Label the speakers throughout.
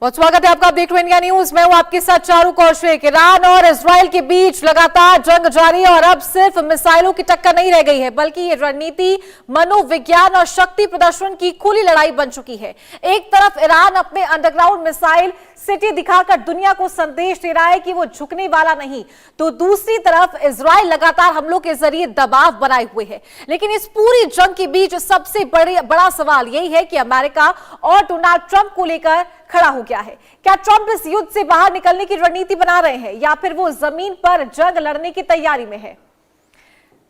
Speaker 1: बहुत स्वागत है आपका। आप देख रहे हैं इंडिया न्यूज। मैं हूं आपके साथ चारू कौशिक। ईरान और इजराइल के बीच लगातार जंग जारी है और अब सिर्फ मिसाइलों की टक्कर नहीं रह गई है, बल्कि ये रणनीति, मनोविज्ञान और शक्ति प्रदर्शन की खुली लड़ाई बन चुकी है। एक तरफ ईरान अपने अंडरग्राउंड मिसाइल सिटी दिखाकर दुनिया को संदेश दे रहा है कि वो झुकने वाला नहीं, तो दूसरी तरफ इजराइल लगातार हमलों के जरिए दबाव बनाए हुए है। लेकिन इस पूरी जंग के बीच सबसे बड़ा सवाल यही है कि अमेरिका और डोनाल्ड ट्रंप को लेकर खड़ा हो गया है। क्या ट्रंप इस युद्ध से बाहर निकलने की रणनीति बना रहे हैं या फिर वो जमीन पर जंग लड़ने की तैयारी में है?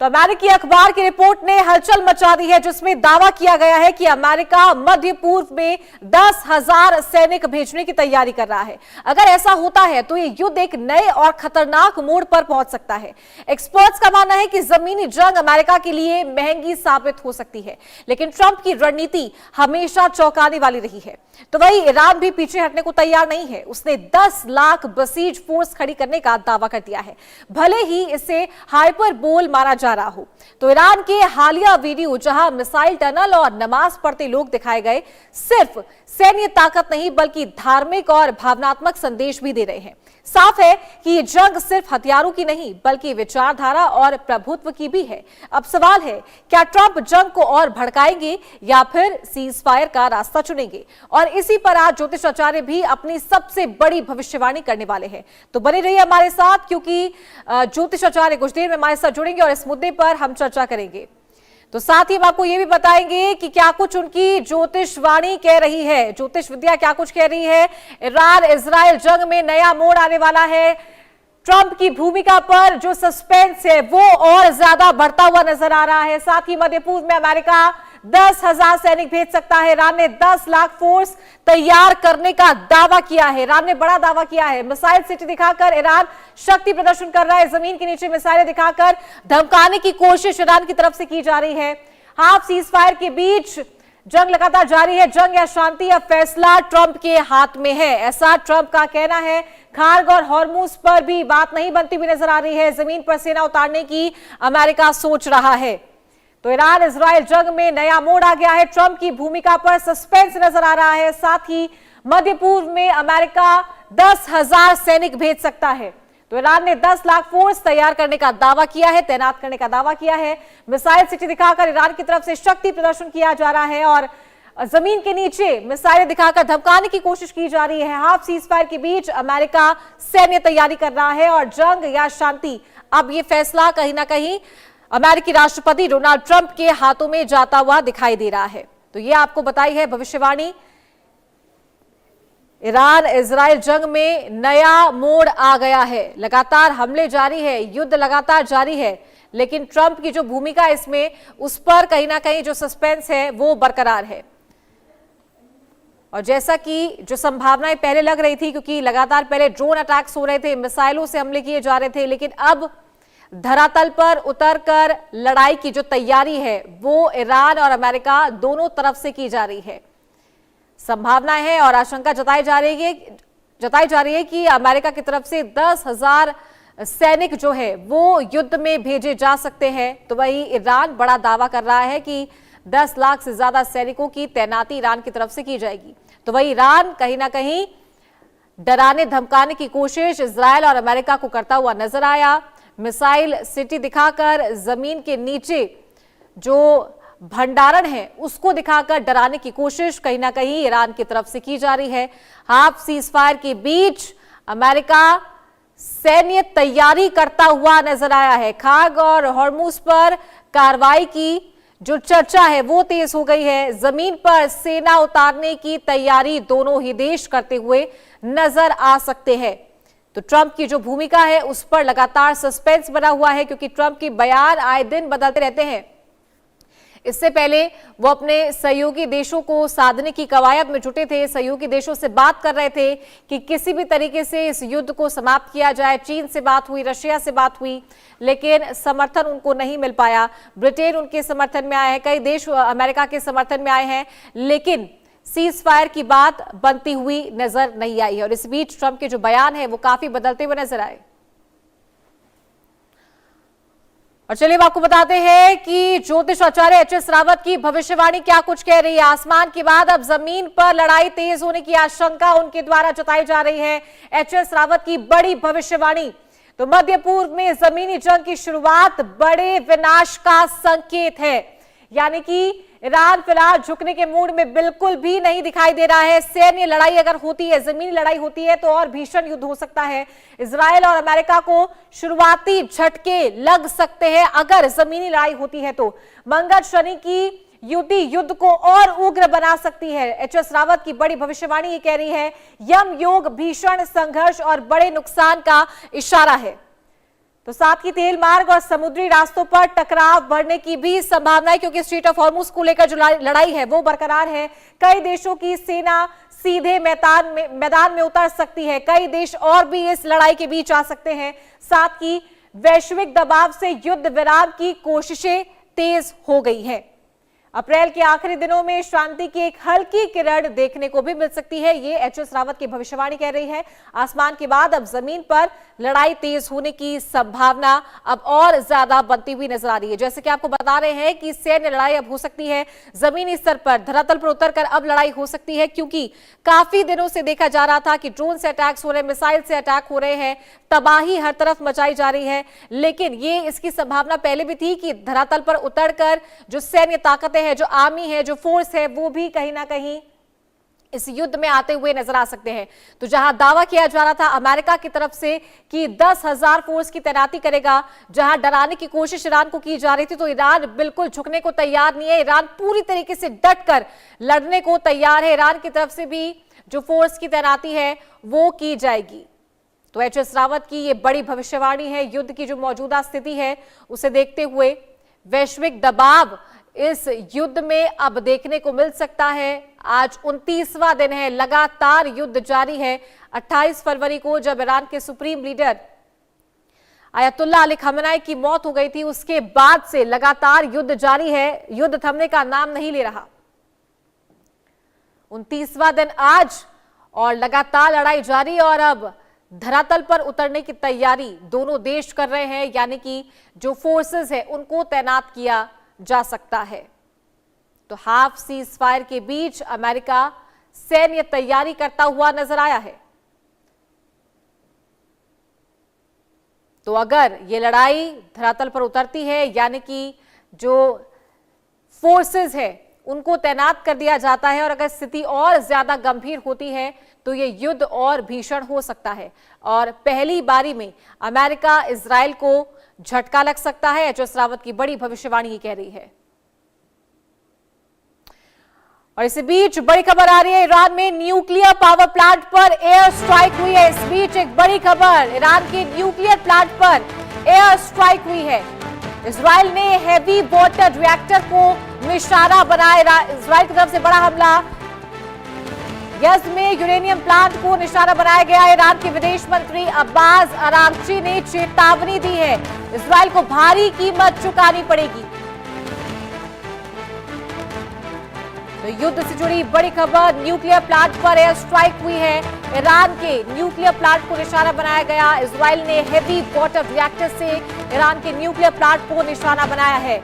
Speaker 1: तो अमेरिकी अखबार की रिपोर्ट ने हलचल मचा दी है, जिसमें दावा किया गया है कि अमेरिका मध्य पूर्व में 10,000 सैनिक भेजने की तैयारी कर रहा है। अगर ऐसा होता है तो ये युद्ध एक नए और खतरनाक मोड़ पर पहुंच सकता है। एक्सपर्ट्स का मानना है कि जमीनी जंग अमेरिका के लिए महंगी साबित हो सकती है, लेकिन ट्रंप की रणनीति हमेशा चौंकाने वाली रही है। तो वही ईरान भी पीछे हटने को तैयार नहीं है। उसने 10 लाख बसीज फोर्स खड़ी करने का दावा कर दिया है, भले ही इसे हाइपरबोल माना जा रहा हो। तो ईरान के हालिया वीडियो जहां मिसाइल टनल और नमाज पढ़ते लोग दिखाए गए, सिर्फ सैन्य ताकत नहीं बल्कि धार्मिक और भावनात्मक संदेश भी दे रहे हैं। साफ है कि ये जंग सिर्फ हथियारों की नहीं बल्कि विचारधारा और प्रभुत्व की भी है। अब सवाल है, क्या ट्रंप जंग को और भड़काएंगे या फिर सीज फायर का रास्ता चुनेंगे? और इसी पर आज ज्योतिषाचार्य भी अपनी सबसे बड़ी भविष्यवाणी करने वाले हैं। तो बने रहिए हमारे साथ, क्योंकि ज्योतिषाचार्य कुछ देर में हमारे साथ जुड़ेंगे और इस मुद्दे पर हम चर्चा करेंगे। तो साथ ही हम आपको यह भी बताएंगे कि क्या कुछ उनकी ज्योतिषवाणी कह रही है, ज्योतिष विद्या क्या कुछ कह रही है। ईरान इजराइल जंग में नया मोड़ आने वाला है। ट्रंप की भूमिका पर जो सस्पेंस है वो और ज्यादा बढ़ता हुआ नजर आ रहा है। साथ ही मध्य पूर्व में अमेरिका 10,000 सैनिक भेज सकता है। ईरान ने 10 लाख फोर्स तैयार करने का दावा किया है। ईरान ने बड़ा दावा किया है। मिसाइल सिटी दिखाकर ईरान शक्ति प्रदर्शन कर रहा है। जमीन के नीचे मिसाइलें दिखाकर धमकाने की कोशिश ईरान की तरफ से की जा रही है। हाफ सीज फायर के बीच जंग लगातार जारी है। जंग या शांति, अब फैसला ट्रंप के हाथ में है, ऐसा ट्रंप का कहना है। खार्ग और हॉर्मुज पर भी बात नहीं बनती हुई नजर आ रही है। जमीन पर सेना उतारने की अमेरिका सोच रहा है। तो ईरान इजराइल जंग में नया मोड़ आ गया है। ट्रंप की भूमिका पर सस्पेंस नजर आ रहा है। साथ ही मध्य पूर्व में अमेरिका 10,000 सैनिक भेज सकता है। तो ईरान ने 10 लाख फोर्स तैयार करने का दावा किया है, तैनात करने का दावा किया है। मिसाइल सिटी दिखाकर ईरान की तरफ से शक्ति प्रदर्शन किया जा रहा है और जमीन के नीचे मिसाइलें दिखाकर धमकाने की कोशिश की जा रही है। हाफ सीज फायर के बीच अमेरिका सैन्य तैयारी कर रहा है और जंग या शांति, अब ये फैसला कहीं ना कहीं अमेरिकी राष्ट्रपति डोनाल्ड ट्रंप के हाथों में जाता हुआ दिखाई दे रहा है। तो ये आपको बताई है भविष्यवाणी। ईरान इजराइल जंग में नया मोड़ आ गया है। लगातार हमले जारी है, युद्ध लगातार जारी है, लेकिन ट्रंप की जो भूमिका इसमें, उस पर कहीं ना कहीं जो सस्पेंस है वो बरकरार है। और जैसा कि जो संभावनाएं पहले लग रही थी, क्योंकि लगातार पहले ड्रोन अटैक्स हो रहे थे, मिसाइलों से हमले किए जा रहे थे, लेकिन अब धरातल पर उतरकर लड़ाई की जो तैयारी है वो ईरान और अमेरिका दोनों तरफ से की जा रही है। संभावनाएं है और आशंका जताई जा रही है कि अमेरिका की तरफ से 10,000 सैनिक जो है वो युद्ध में भेजे जा सकते हैं। तो वही ईरान बड़ा दावा कर रहा है कि 10 लाख से ज्यादा सैनिकों की तैनाती ईरान की तरफ से की जाएगी। तो वही ईरान कहीं ना कहीं डराने धमकाने की कोशिश इजराइल और अमेरिका को करता हुआ नजर आया। मिसाइल सिटी दिखाकर जमीन के नीचे जो भंडारण है उसको दिखाकर डराने की कोशिश कहीं ना कहीं ईरान की तरफ से की जा रही है। हाफ सीज फायर के बीच अमेरिका सैन्य तैयारी करता हुआ नजर आया है। खार्ग और हॉर्मुज पर कार्रवाई की जो चर्चा है वो तेज हो गई है। जमीन पर सेना उतारने की तैयारी दोनों ही देश करते हुए नजर आ सकते हैं। तो ट्रंप की जो भूमिका है उस पर लगातार सस्पेंस बना हुआ है, क्योंकि ट्रंप की बयान आए दिन बदलते रहते हैं। इससे पहले वो अपने सहयोगी देशों को साधने की कवायद में जुटे थे। सहयोगी देशों से बात कर रहे थे कि किसी भी तरीके से इस युद्ध को समाप्त किया जाए। चीन से बात हुई, रशिया से बात हुई, लेकिन समर्थन उनको नहीं मिल पाया। ब्रिटेन उनके समर्थन में आए हैं, कई देश अमेरिका के समर्थन में आए हैं, लेकिन सीज फायर की बात बनती हुई नजर नहीं आई है। और इस बीच ट्रंप के जो बयान है वो काफी बदलते हुए नजर आए। और चलिए अब आपको बताते हैं कि ज्योतिष आचार्य एचएस रावत की भविष्यवाणी क्या कुछ कह रही है। आसमान के बाद अब जमीन पर लड़ाई तेज होने की आशंका उनके द्वारा जताई जा रही है। एचएस रावत की बड़ी भविष्यवाणी। तो मध्य पूर्व में जमीनी जंग की शुरुआत बड़े विनाश का संकेत है, यानी कि ईरान फिलहाल झुकने के मूड में बिल्कुल भी नहीं दिखाई दे रहा है। सैन्य लड़ाई अगर होती है, जमीनी लड़ाई होती है तो और भीषण युद्ध हो सकता है। इजराइल और अमेरिका को शुरुआती झटके लग सकते हैं अगर जमीनी लड़ाई होती है तो। मंगल शनि की युति युद्ध को और उग्र बना सकती है। एचएस रावत की बड़ी भविष्यवाणी ये कह रही है, यम योग भीषण संघर्ष और बड़े नुकसान का इशारा है। तो साथ ही तेल मार्ग और समुद्री रास्तों पर टकराव बढ़ने की भी संभावना है, क्योंकि स्ट्रेट ऑफ हॉर्मुज को लेकर जो लड़ाई है वो बरकरार है। कई देशों की सेना सीधे मैदान में उतर सकती है। कई देश और भी इस लड़ाई के बीच आ सकते हैं। साथ ही वैश्विक दबाव से युद्ध विराम की कोशिशें तेज हो गई हैं। अप्रैल के आखिरी दिनों में शांति की एक हल्की किरण देखने को भी मिल सकती है, ये एचएस रावत की भविष्यवाणी कह रही है। आसमान के बाद अब जमीन पर लड़ाई तेज होने की संभावना अब और ज्यादा बनती हुई नजर आ रही है। जैसे कि आपको बता रहे हैं कि सैन्य लड़ाई अब हो सकती है, जमीनी स्तर पर धरातल पर उतरकर अब लड़ाई हो सकती है, क्योंकि काफी दिनों से देखा जा रहा था कि ड्रोन से अटैक्स हो रहे हैं, मिसाइल से अटैक हो रहे हैं, तबाही हर तरफ मचाई जा रही है। लेकिन ये इसकी संभावना पहले भी थी कि धरातल पर उतरकर जो सैन्य ताकतें हैं, जो आर्मी है, जो फोर्स है, वो भी कहीं ना कहीं इस युद्ध में आते हुए नजर आ सकते हैं। तो जहां दावा किया जा रहा था अमेरिका की तरफ से कि 10,000 फोर्स की तैनाती करेगा, जहां डराने की कोशिश ईरान को की जा रही थी, तो ईरान बिल्कुल झुकने को तैयार नहीं है। ईरान पूरी तरीके से डटकर लड़ने को तैयार है। ईरान की तरफ से भी जो फोर्स की तैनाती है वो की जाएगी। तो एचएस रावत की ये बड़ी भविष्यवाणी है। युद्ध की जो मौजूदा स्थिति है उसे देखते हुए वैश्विक दबाव इस युद्ध में अब देखने को मिल सकता है। आज 29वां दिन है, लगातार युद्ध जारी है। 28 फरवरी को जब ईरान के सुप्रीम लीडर आयतुल्लाह अली खamenei की मौत हो गई थी, उसके बाद से लगातार युद्ध जारी है। युद्ध थमने का नाम नहीं ले रहा। 29वां दिन आज और लगातार लड़ाई जारी, और अब धरातल पर उतरने की तैयारी दोनों देश कर रहे हैं, यानी कि जो फोर्सेस है उनको तैनात किया जा सकता है। तो हाफ सीज फायर के बीच अमेरिका सैन्य तैयारी करता हुआ नजर आया है। तो अगर ये लड़ाई धरातल पर उतरती है, यानी कि जो फोर्सेस है उनको तैनात कर दिया जाता है, और अगर स्थिति और ज्यादा गंभीर होती है तो ये युद्ध और भीषण हो सकता है और पहली बारी में अमेरिका इजराइल को झटका लग सकता है। एचएस रावत की बड़ी भविष्यवाणी ही कह रही है। और इसी बीच बड़ी खबर आ रही है, ईरान में न्यूक्लियर पावर प्लांट पर एयर स्ट्राइक हुई है। इस बीच एक बड़ी खबर, ईरान के न्यूक्लियर प्लांट पर एयर स्ट्राइक हुई है। इजराइल ने हैवी वाटर रिएक्टर को निशाना बनाया। इजराइल की तरफ से बड़ा हमला। यज़्द में यूरेनियम प्लांट को निशाना बनाया गया। ईरान के विदेश मंत्री अब्बास अरागची ने चेतावनी दी है, इजराइल को भारी कीमत चुकानी पड़ेगी। तो युद्ध से जुड़ी बड़ी खबर, न्यूक्लियर प्लांट पर एयर स्ट्राइक हुई है। ईरान के न्यूक्लियर प्लांट को निशाना बनाया गया। इजराइल ने हेवी वाटर रिएक्टर से ईरान के न्यूक्लियर प्लांट को निशाना बनाया है।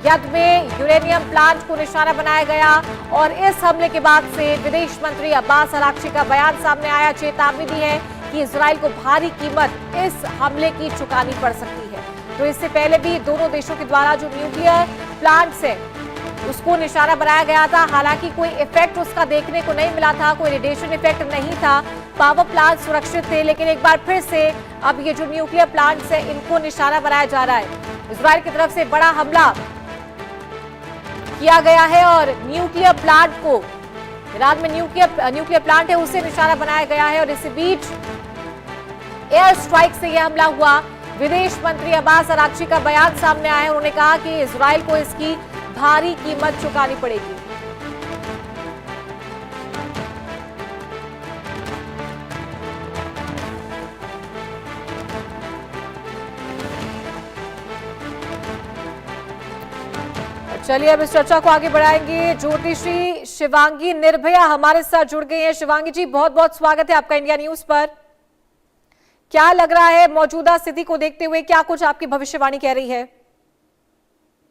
Speaker 1: यज़्द में यूरेनियम प्लांट को निशाना बनाया गया, और इस हमले के बाद से विदेश मंत्री अब्बास अरागची का बयान सामने आया। चेतावनी दी है कि इजराइल को भारी कीमत इस हमले की चुकानी पड़ सकती है। तो इससे पहले भी दोनों देशों के द्वारा जो न्यूक्लियर प्लांट्स है उसको निशाना बनाया गया था। हालांकि कोई इफेक्ट उसका देखने को नहीं मिला था, कोई रेडिएशन इफेक्ट नहीं था, पावर प्लांट सुरक्षित थे। लेकिन एक बार फिर से अब ये जो न्यूक्लियर प्लांट्स है इनको निशाना बनाया जा रहा है। इजराइल की तरफ से बड़ा हमला किया गया है, और न्यूक्लियर प्लांट को, ईरान में न्यूक्लियर प्लांट है उसे निशाना बनाया गया है। और इसी बीच एयर स्ट्राइक से यह हमला हुआ। विदेश मंत्री अब्बास अरागची का बयान सामने आया है। उन्होंने कहा कि इजराइल को इसकी भारी कीमत चुकानी पड़ेगी। चलिए अब इस चर्चा को आगे बढ़ाएंगे। ज्योतिषी शिवांगी निर्भया हमारे साथ जुड़ गई हैं। शिवांगी जी, बहुत बहुत स्वागत है आपका इंडिया न्यूज पर। क्या लग रहा है मौजूदा स्थिति को देखते हुए, क्या कुछ आपकी भविष्यवाणी कह रही है?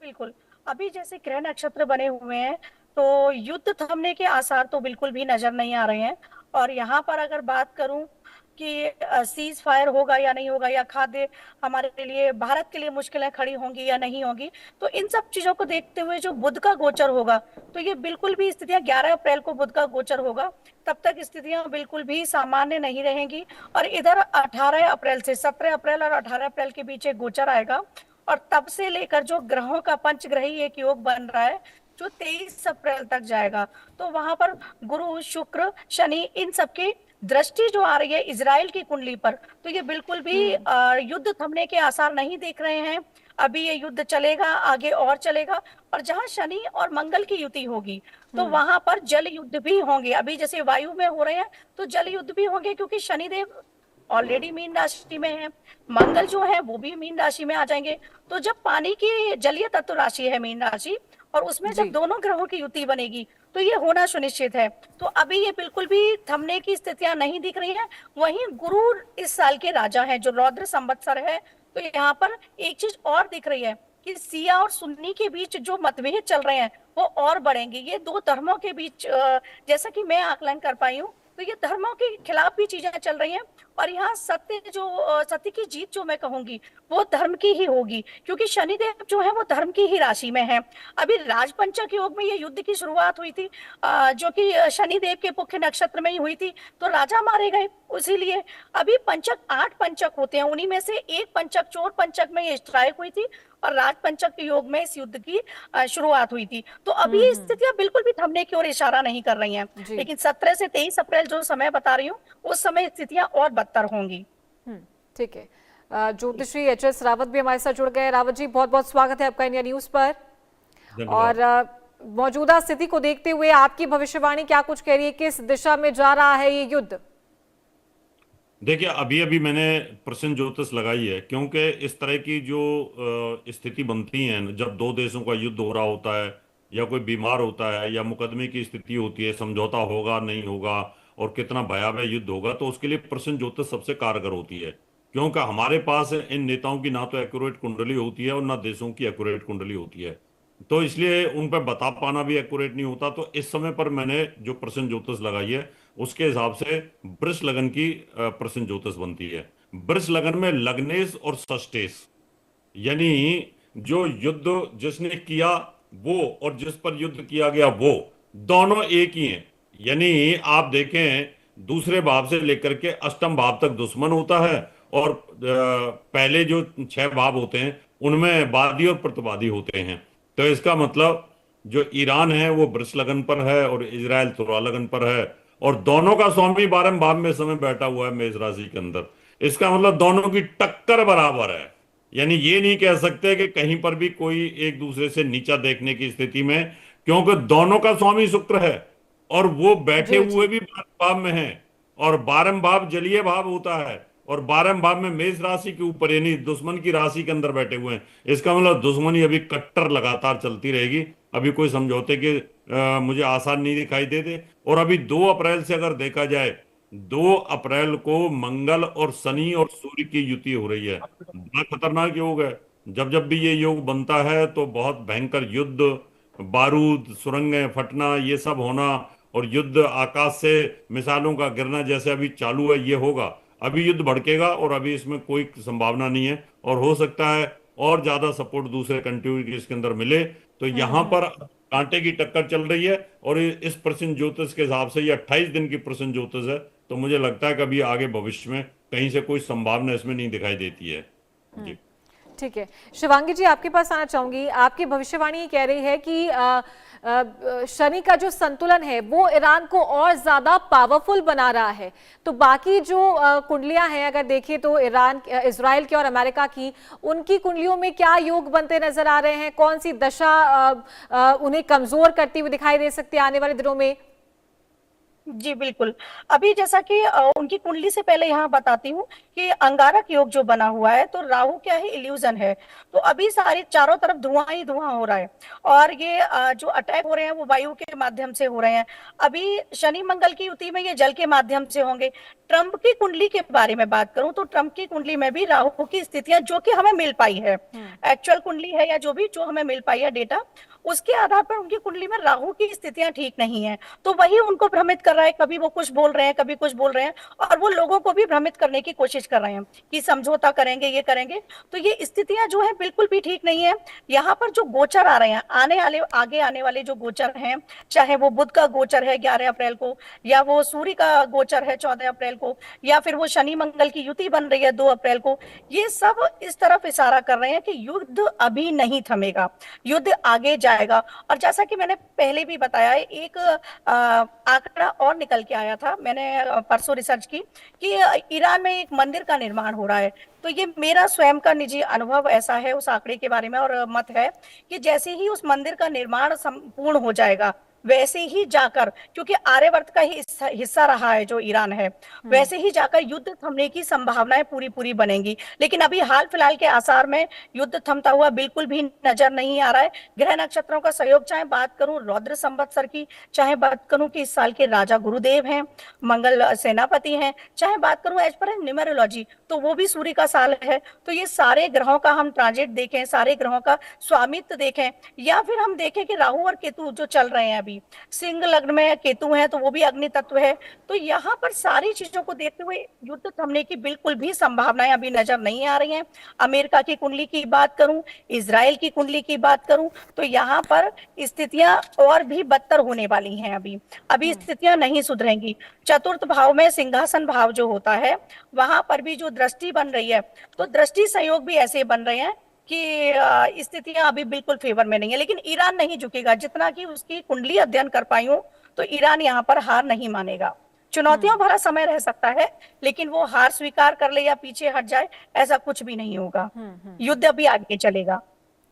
Speaker 2: बिल्कुल। अभी जैसे ग्रह नक्षत्र बने हुए हैं, तो युद्ध थमने के आसार तो बिल्कुल भी नजर नहीं आ रहे हैं। और यहाँ पर अगर बात करूं कि सीज फायर होगा या नहीं होगा, या खाद्य हमारे लिए, भारत के लिए मुश्किलें खड़ी होंगी या नहीं होंगी, तो इन सब चीजों को देखते हुए जो बुध का गोचर होगा, तो ये बिल्कुल भी स्थितियां, 11 अप्रैल को बुध का गोचर होगा, तब तक स्थितियां बिल्कुल भी सामान्य नहीं रहेंगी। और इधर 18 अप्रैल से 17 अप्रैल और 18 अप्रैल के बीच एक गोचर आएगा, और तब से लेकर जो ग्रहों का पंचग्रही एक योग बन रहा है, जो 23 अप्रैल तक जाएगा, तो वहां पर गुरु शुक्र शनि इन सबकी दृष्टि जो आ रही है इजराइल की कुंडली पर, तो ये बिल्कुल भी युद्ध थमने के आसार नहीं दिख रहे हैं। अभी ये युद्ध चलेगा, आगे और चलेगा। और जहां शनि और मंगल की युति होगी, तो वहां पर जल युद्ध भी होंगे। अभी जैसे वायु में हो रहे हैं, तो जल युद्ध भी होंगे, क्योंकि शनिदेव ऑलरेडी मीन राशि में है, मंगल जो है वो भी मीन राशि में आ जाएंगे। तो जब पानी की जलीय तत्व राशि है मीन राशि, और उसमें जब
Speaker 1: जी।
Speaker 2: दोनों ग्रहों की युति बनेगी, तो ये होना सुनिश्चित है। तो अभी ये बिल्कुल भी थमने की स्थितियां नहीं दिख रही हैं। वहीं गुरु इस साल के राजा हैं, जो रौद्र संवत्सर है। तो यहाँ पर एक चीज और दिख रही है कि सिया और सुन्नी के बीच जो मतभेद चल रहे हैं, वो और बढ़ेंगे। ये दो धर्मों के बीच, जैसा कि मैं आकलन कर पाई हूँ, तो ये धर्मों के खिलाफ भी चीजें चल रही हैं। और यहाँ सत्य की जीत जो मैं कहूंगी, वो धर्म की ही होगी, क्योंकि शनिदेव जो है वो धर्म की ही राशि में है। अभी राजपंचक योग में ये युद्ध की शुरुआत हुई थी, जो कि शनिदेव के पुख्य नक्षत्र में ही हुई थी, तो राजा मारे गए। इसीलिए अभी पंचक 8 पंचक होते हैं, उन्हीं में से एक पंचक, चोर पंचक में ये स्ट्राइक हुई थी, और राजपंचक के योग में इस युद्ध की शुरुआत हुई थी। तो अभी ये स्थितियां बिल्कुल भी थमने की ओर इशारा नहीं कर रही हैं।
Speaker 1: जी।
Speaker 2: लेकिन 17 से 23 अप्रैल जो समय बता रही हूँ, उस समय स्थितियां और बदतर होंगी।
Speaker 1: ठीक है। ज्योतिषी एच.एस. रावत भी हमारे साथ जुड़ गए। रावत जी, बहुत बहुत स्वागत है आपका इंडिया न्यूज पर। और मौजूदा स्थिति को देखते हुए आपकी भविष्यवाणी क्या कुछ कह रही है, किस दिशा में जा रहा है ये युद्ध?
Speaker 3: देखिए, अभी अभी मैंने प्रश्न ज्योतिष लगाई है, क्योंकि इस तरह की जो स्थिति बनती है, जब दो देशों का युद्ध हो रहा होता है, या कोई बीमार होता है, या मुकदमे की स्थिति होती है, समझौता होगा नहीं होगा और कितना भयावह युद्ध होगा, तो उसके लिए प्रश्न ज्योतिष सबसे कारगर होती है। क्योंकि हमारे पास इन नेताओं की ना तो एक्यूरेट कुंडली होती है और ना देशों की एक्यूरेट कुंडली होती है, तो इसलिए उन पर बता पाना भी एक्यूरेट नहीं होता। तो इस समय पर मैंने जो प्रश्न ज्योतिष लगाई है, उसके हिसाब से वृष लगन की प्रश्न ज्योतिष बनती है। वृष लगन में लग्नेश और षष्ठेश, यानी जो युद्ध जिसने किया वो और जिस पर युद्ध किया गया वो दोनों एक ही हैं। यानी आप देखें, दूसरे भाव से लेकर के अष्टम भाव तक दुश्मन होता है, और पहले जो 6 भाव होते हैं उनमें वादी और प्रतिवादी होते हैं। तो इसका मतलब जो ईरान है वो वृष लगन पर है और इजराइल तुला लगन पर है, और दोनों का स्वामी 12वें भाव में इस समय बैठा हुआ है मेष राशि के अंदर। इसका मतलब दोनों की टक्कर बराबर है। यानी ये नहीं कह सकते कि कहीं पर भी कोई एक दूसरे से नीचा देखने की स्थिति में, क्योंकि दोनों का स्वामी शुक्र है और वो बैठे
Speaker 1: जी
Speaker 3: हुए
Speaker 1: जी।
Speaker 3: भी 12वें भाव में है, और 12वें भाव जलीय भाव होता है, और 12वें भाव में मेष राशि के ऊपर, यानी दुश्मन की राशि के अंदर बैठे हुए हैं। इसका मतलब दुश्मनी अभी कट्टर लगातार चलती रहेगी। अभी कोई समझौते के मुझे आसार नहीं दिखाई देते। और अभी 2 अप्रैल से अगर देखा जाए, 2 अप्रैल को मंगल और शनि और सूर्य की युति हो रही है। बड़ा खतरनाक योग है। जब जब भी ये योग बनता है तो बहुत भयंकर युद्ध, बारूद, सुरंगें फटना, ये सब होना, और युद्ध आकाश से मिसाइलों का गिरना जैसे अभी चालू है, ये होगा। अभी युद्ध भड़केगा, और अभी इसमें कोई संभावना नहीं है, और हो सकता है और ज्यादा सपोर्ट दूसरे कंट्री की इसके अंदर मिले। तो यहाँ पर कांटे की टक्कर चल रही है, और इस प्रश्न ज्योतिष के हिसाब से ये 28 दिन की प्रश्न ज्योतिष है। तो मुझे लगता है कि अभी आगे भविष्य में कहीं से कोई संभावना इसमें नहीं दिखाई देती है। जी
Speaker 1: ठीक है, शिवांगी जी आपके पास आना चाहूंगी। आपकी भविष्यवाणी कह रही है कि शनि का जो संतुलन है वो ईरान को और ज्यादा पावरफुल बना रहा है। तो बाकी जो कुंडलियां हैं, अगर देखें तो ईरान, इजराइल की और अमेरिका की, उनकी कुंडलियों में क्या योग बनते नजर आ रहे हैं? कौन सी दशा उन्हें कमजोर करती हुई दिखाई दे सकती है आने वाले दिनों में?
Speaker 2: जी बिल्कुल। अभी जैसा कि उनकी कुंडली से पहले यहाँ बताती हूँ कि अंगारक योग जो बना हुआ है, तो राहु क्या है, इल्यूजन है। तो अभी सारी चारों तरफ धुआं ही धुआं हो रहा है, और ये जो अटैक हो रहे हैं वो वायु के माध्यम से हो रहे हैं। अभी शनि मंगल की युति में ये जल के माध्यम से होंगे। ट्रंप की कुंडली के बारे में बात करूं तो ट्रंप की कुंडली में भी राहु की स्थितियां जो कि हमें मिल पाई है, एक्चुअल कुंडली है या जो हमें मिल पाई है डेटा, उसके आधार पर उनकी कुंडली में राहु की स्थितियां ठीक नहीं है। तो वही उनको भ्रमित कर रहा है, कभी वो कुछ बोल रहे हैं, कभी कुछ बोल रहे हैं, और वो लोगों को भी भ्रमित करने की कोशिश कर रहे हैं कि समझौता करेंगे, ये करेंगे। तो ये स्थितियां जो है बिल्कुल भी ठीक नहीं है। यहाँ पर जो गोचर आ रहे हैं, आगे आने वाले जो गोचर हैं, चाहे वो बुध का गोचर है 11 अप्रैल को, या वो सूर्य का गोचर है 14 अप्रैल को, या फिर वो शनि मंगल की युति बन रही है 2 अप्रैल को, ये सब इस तरफ इशारा कर रहे हैं कि युद्ध अभी नहीं थमेगा, युद्ध आगे जाएगा। और जैसा कि मैंने पहले भी बताया है, एक आंकड़ा और निकल के आया था, मैंने परसों रिसर्च की, कि ईरान में एक मंदिर का निर्माण हो रहा है। तो ये मेरा स्वयं का निजी अनुभव ऐसा है उस आंकड़े के बारे में, और मत है कि जैसे ही उस मंदिर का निर्माण संपूर्ण हो जाएगा, वैसे ही जाकर, क्योंकि आर्यवर्त का ही हिस्सा रहा है जो ईरान है, वैसे ही जाकर युद्ध थमने की संभावनाएं पूरी पूरी बनेंगी। लेकिन अभी हाल फिलहाल के आसार में युद्ध थमता हुआ बिल्कुल भी नजर नहीं आ रहा है। ग्रह नक्षत्रों का सहयोग, चाहे बात करूं रौद्र संवत्सर की, चाहे बात करूं कि इस साल के राजा गुरुदेव हैं, मंगल सेनापति हैं, चाहे बात करूं एज पर न्यूमेरोलॉजी, तो वो भी सूर्य का साल है। तो ये सारे ग्रहों का हम ट्रांजिट देखें, सारे ग्रहों का स्वामित्व देखें, या फिर हम देखें कि राहु और केतु जो चल रहे हैं, अभी सिंह लग्न में केतु है तो वो भी अग्नि तत्व है। तो यहाँ पर सारी चीजों को देखते हुए युद्ध थमने की बिल्कुल भी संभावनाएं अभी नजर नहीं आ रही हैं। अमेरिका की कुंडली की बात करूं, इजराइल की कुंडली की बात करूं, तो यहाँ पर स्थितियां और भी बदतर होने वाली हैं। अभी स्थितियां नहीं सुधरेंगी। चतुर्थ भाव में सिंहासन भाव जो होता है, वहां पर भी जो दृष्टि बन रही है, तो दृष्टि संयोग भी ऐसे बन रहे हैं कि स्थितियां अभी बिल्कुल फेवर में नहीं है। लेकिन ईरान नहीं झुकेगा, जितना कि उसकी कुंडली अध्ययन कर पाई हूं, तो ईरान यहाँ पर हार नहीं मानेगा। चुनौतियों भरा समय रह सकता है, लेकिन वो हार स्वीकार कर ले या पीछे हट जाए, ऐसा कुछ भी नहीं होगा। युद्ध अभी आगे चलेगा।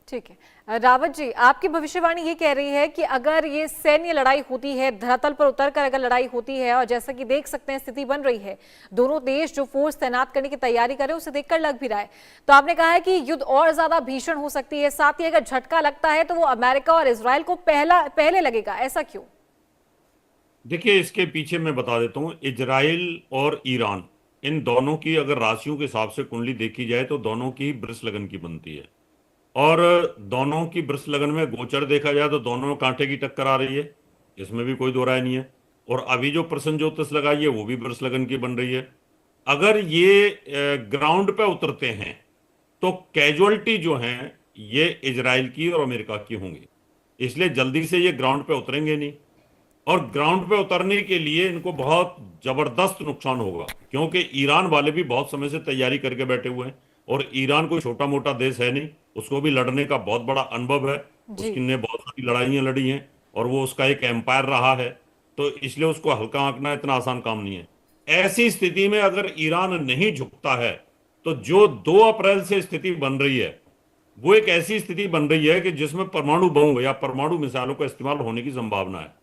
Speaker 1: ठीक है रावत जी, आपकी भविष्यवाणी ये कह रही है कि अगर ये सैन्य लड़ाई होती है, धरातल पर उतरकर अगर लड़ाई होती है, और जैसा कि देख सकते हैं स्थिति बन रही है, दोनों देश जो फोर्स तैनात करने की तैयारी कर रहे हैं उसे देखकर लग भी रहा है, तो आपने कहा है कि युद्ध और ज्यादा भीषण हो सकती है। साथ ही अगर झटका लगता है तो वो अमेरिका और इजराइल को पहले लगेगा, ऐसा क्यों?
Speaker 3: देखिए, इसके पीछे मैं बता देता हूँ, इजराइल और ईरान, इन दोनों की अगर राशियों के हिसाब से कुंडली देखी जाए तो दोनों की वृष लगन की बनती है, और दोनों की वृष लगन में गोचर देखा जाए तो दोनों में कांटे की टक्कर आ रही है, इसमें भी कोई दो राय नहीं है। और अभी जो प्रश्न ज्योतिष लगाई है वो भी वृष लगन की बन रही है। अगर ये ग्राउंड पे उतरते हैं तो कैजुअलिटी जो है ये इजराइल की और अमेरिका की होंगी, इसलिए जल्दी से ये ग्राउंड पे उतरेंगे नहीं। और ग्राउंड पे उतरने के लिए इनको बहुत जबरदस्त नुकसान होगा, क्योंकि ईरान वाले भी बहुत समय से तैयारी करके बैठे हुए हैं, और ईरान कोई छोटा मोटा देश है नहीं, उसको भी लड़ने का बहुत बड़ा अनुभव है,
Speaker 1: जी।
Speaker 3: उसने बहुत सारी लड़ाइयां लड़ी हैं, और वो उसका एक एम्पायर रहा है, तो इसलिए उसको हल्का आंकना इतना आसान काम नहीं है। ऐसी स्थिति में अगर ईरान नहीं झुकता है, तो जो 2 अप्रैल से स्थिति बन रही है वो एक ऐसी स्थिति बन रही है कि जिसमें परमाणु बम या परमाणु मिसाइलों का इस्तेमाल होने की संभावना है।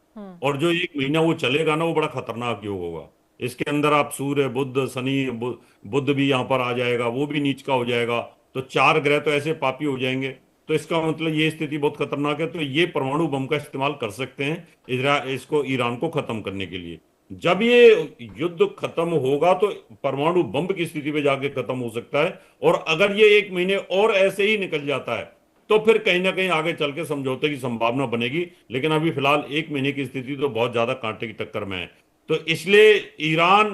Speaker 3: और जो 1 महीना वो चलेगा ना, वो बड़ा खतरनाक योग होगा। इसके अंदर आप सूर्य, बुध, शनि, बुध भी यहाँ पर आ जाएगा, वो भी नीच का हो जाएगा, तो 4 ग्रह तो ऐसे पापी हो जाएंगे। तो इसका मतलब ये स्थिति बहुत खतरनाक है। तो ये परमाणु बम का इस्तेमाल कर सकते हैं इसको ईरान को खत्म करने के लिए। जब ये युद्ध खत्म होगा तो परमाणु बम की स्थिति पे जाके खत्म हो सकता है, और अगर ये 1 महीने और ऐसे ही निकल जाता है तो फिर कहीं ना कहीं आगे चल के समझौते की संभावना बनेगी। लेकिन अभी फिलहाल 1 महीने की स्थिति तो बहुत ज्यादा कांटे की टक्कर में है। तो इसलिए ईरान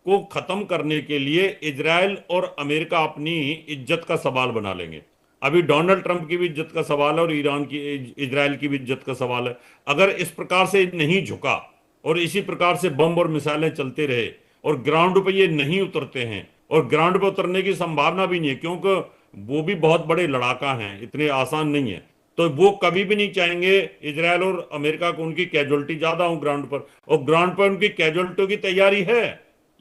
Speaker 3: को खत्म करने के लिए इजराइल और अमेरिका अपनी इज्जत का सवाल बना लेंगे। अभी डोनाल्ड ट्रंप की भी इज्जत का सवाल है, और इजराइल की भी इज्जत का सवाल है। अगर इस प्रकार से नहीं झुका और इसी प्रकार से बम और मिसाइलें चलते रहे और ग्राउंड पे ये नहीं उतरते हैं, और ग्राउंड पे उतरने की संभावना भी नहीं है, क्योंकि वो भी बहुत बड़े लड़ाका हैं, इतने आसान नहीं है, तो वो कभी भी नहीं चाहेंगे इजराइल और अमेरिका को उनकी कैजुअलिटी ज्यादा हो ग्राउंड पर। और ग्राउंड पर उनकी कैजुअलिटी की तैयारी है।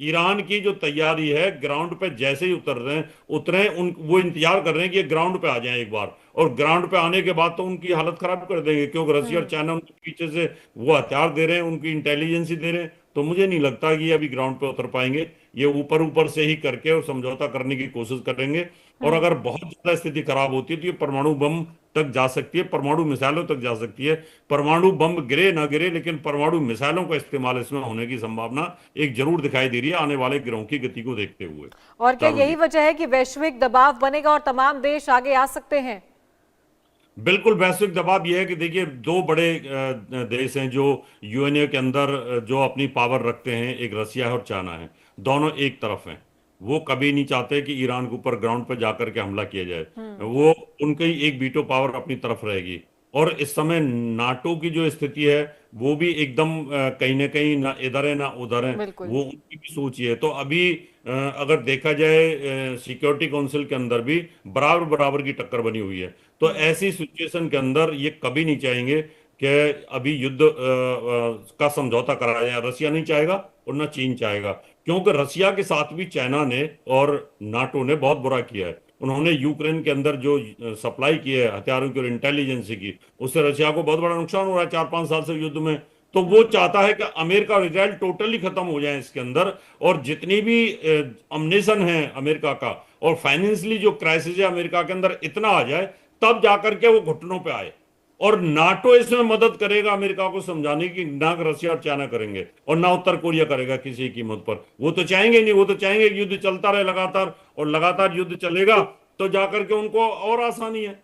Speaker 3: ईरान की जो तैयारी है, ग्राउंड पे जैसे ही उतरे वो इंतजार कर रहे हैं कि ये ग्राउंड पे आ जाए एक बार, और ग्राउंड पे आने के बाद तो उनकी हालत खराब कर देंगे, क्योंकि रशिया और चाइना उनके पीछे से वो हथियार दे रहे हैं, उनकी इंटेलिजेंस दे रहे हैं, तो मुझे नहीं लगता कि ये अभी ग्राउंड पे उतर पाएंगे। ये ऊपर ऊपर से ही करके और समझौता करने की कोशिश करेंगे। और अगर बहुत ज्यादा स्थिति खराब होती है तो ये परमाणु बम तक जा सकती है, परमाणु मिसाइलों तक जा सकती है। परमाणु बम गिरे ना गिरे, लेकिन परमाणु मिसाइलों का इस्तेमाल इसमें होने की संभावना एक जरूर दिखाई दे रही है आने वाले गिरोह की गति को देखते हुए।
Speaker 1: और क्या
Speaker 3: चारू
Speaker 1: यही
Speaker 3: जी।
Speaker 1: वजह है कि वैश्विक दबाव बनेगा और तमाम देश आगे आ सकते हैं?
Speaker 3: बिल्कुल, वैश्विक दबाव यह है कि देखिए, दो बड़े देश हैं जो यूएनए के अंदर जो अपनी पावर रखते हैं, एक रसिया है और चाइना है। दोनों एक तरफ हैं। वो कभी नहीं चाहते कि ईरान के ऊपर ग्राउंड पर जाकर के हमला किया जाए। वो उनकी एक वीटो पावर अपनी तरफ रहेगी। और इस समय नाटो की जो स्थिति है वो भी एकदम कहीं ना कहीं ना इधर है ना उधर है।
Speaker 1: बिल्कुल।
Speaker 3: वो उनकी भी सोच ही है। तो अभी अगर देखा जाए सिक्योरिटी काउंसिल के अंदर भी बराबर बराबर की टक्कर बनी हुई है। तो ऐसी सिचुएशन के अंदर ये कभी नहीं चाहेंगे कि अभी युद्ध का समझौता कराया जाए। रसिया नहीं चाहेगा और ना चीन चाहेगा, क्योंकि रसिया के साथ भी चाइना ने और नाटो ने बहुत बुरा किया है। उन्होंने यूक्रेन के अंदर जो सप्लाई की है हथियारों की और इंटेलिजेंस की, उससे रशिया को बहुत बड़ा नुकसान हो रहा है 4-5 साल से युद्ध में। तो वो चाहता है कि अमेरिका और इजराइल टोटली खत्म हो जाए इसके अंदर, और जितनी भी अमनेशन है अमेरिका का और फाइनेंशियली जो क्राइसिस है अमेरिका के अंदर इतना आ जाए, तब जाकर के वो घुटनों पे आए। और नाटो इसमें मदद करेगा अमेरिका को समझाने की, ना रसिया और चाइना करेंगे और ना उत्तर कोरिया करेगा किसी कीमत पर। वो तो चाहेंगे नहीं, वो तो चाहेंगे कि युद्ध चलता रहे लगातार, और लगातार युद्ध चलेगा तो जाकर के उनको और आसानी है।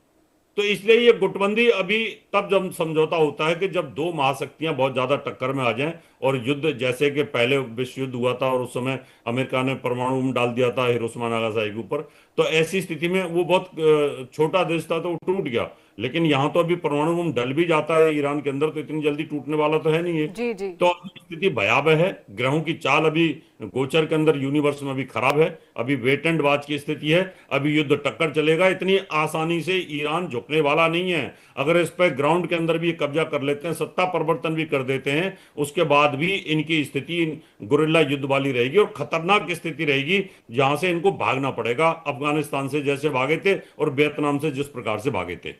Speaker 3: तो इसलिए ये गुटबंदी अभी तब जब समझौता होता है कि जब दो महाशक्तियां बहुत ज्यादा टक्कर में आ जाएं और युद्ध, जैसे कि पहले विश्व युद्ध हुआ था और उस समय अमेरिका ने परमाणु बम डाल दिया था हिरोशिमा नागासाकी के ऊपर। तो ऐसी स्थिति में वो बहुत छोटा देश था तो वो टूट गया। लेकिन यहां तो अभी परमाणु बम डल भी जाता है ईरान के अंदर तो इतनी जल्दी टूटने वाला तो है नहीं है।
Speaker 1: जी जी।
Speaker 3: तो अभी स्थिति भयावह है। ग्रहों की चाल अभी गोचर के अंदर यूनिवर्स में अभी खराब है। अभी वेट एंड वॉच की स्थिति है। अभी युद्ध टक्कर चलेगा। इतनी आसानी से ईरान झुकने वाला नहीं है। अगर इस पर ग्राउंड के अंदर भी कब्जा कर लेते हैं, सत्ता परिवर्तन भी कर देते हैं, उसके बाद भी इनकी स्थिति गुरिल्ला युद्ध वाली रहेगी और खतरनाक स्थिति रहेगी, जहां से इनको भागना पड़ेगा, अफगानिस्तान से जैसे भागे थे और वियतनाम से जिस प्रकार से भागे थे।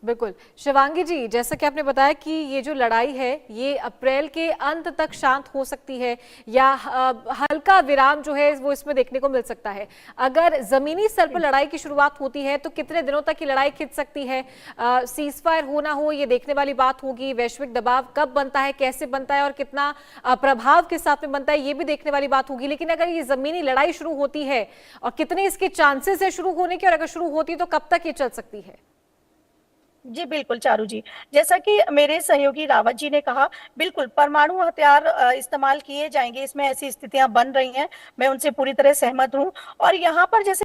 Speaker 1: बिल्कुल। शिवांगी जी, जैसा कि आपने बताया कि ये जो लड़ाई है ये अप्रैल के अंत तक शांत हो सकती है या हल्का विराम जो है वो इसमें देखने को मिल सकता है। अगर जमीनी स्तर पर लड़ाई की शुरुआत होती है तो कितने दिनों तक ये लड़ाई खिंच सकती है? सीज फायर हो ना हो ये देखने वाली बात होगी। वैश्विक दबाव कब बनता है, कैसे बनता है और कितना प्रभाव के साथ में बनता है ये भी देखने वाली बात होगी। लेकिन अगर ये जमीनी लड़ाई शुरू होती है और कितने इसके चांसेस है शुरू होने के, और अगर शुरू होती है तो कब तक ये चल सकती है?
Speaker 2: जी बिल्कुल चारू जी, जैसा कि मेरे सहयोगी रावत जी ने कहा, बिल्कुल परमाणु हथियार इस्तेमाल किए जाएंगे, इसमें ऐसी स्थितियां बन रही हैं, मैं उनसे पूरी तरह सहमत हूं। और यहाँ पर जैसे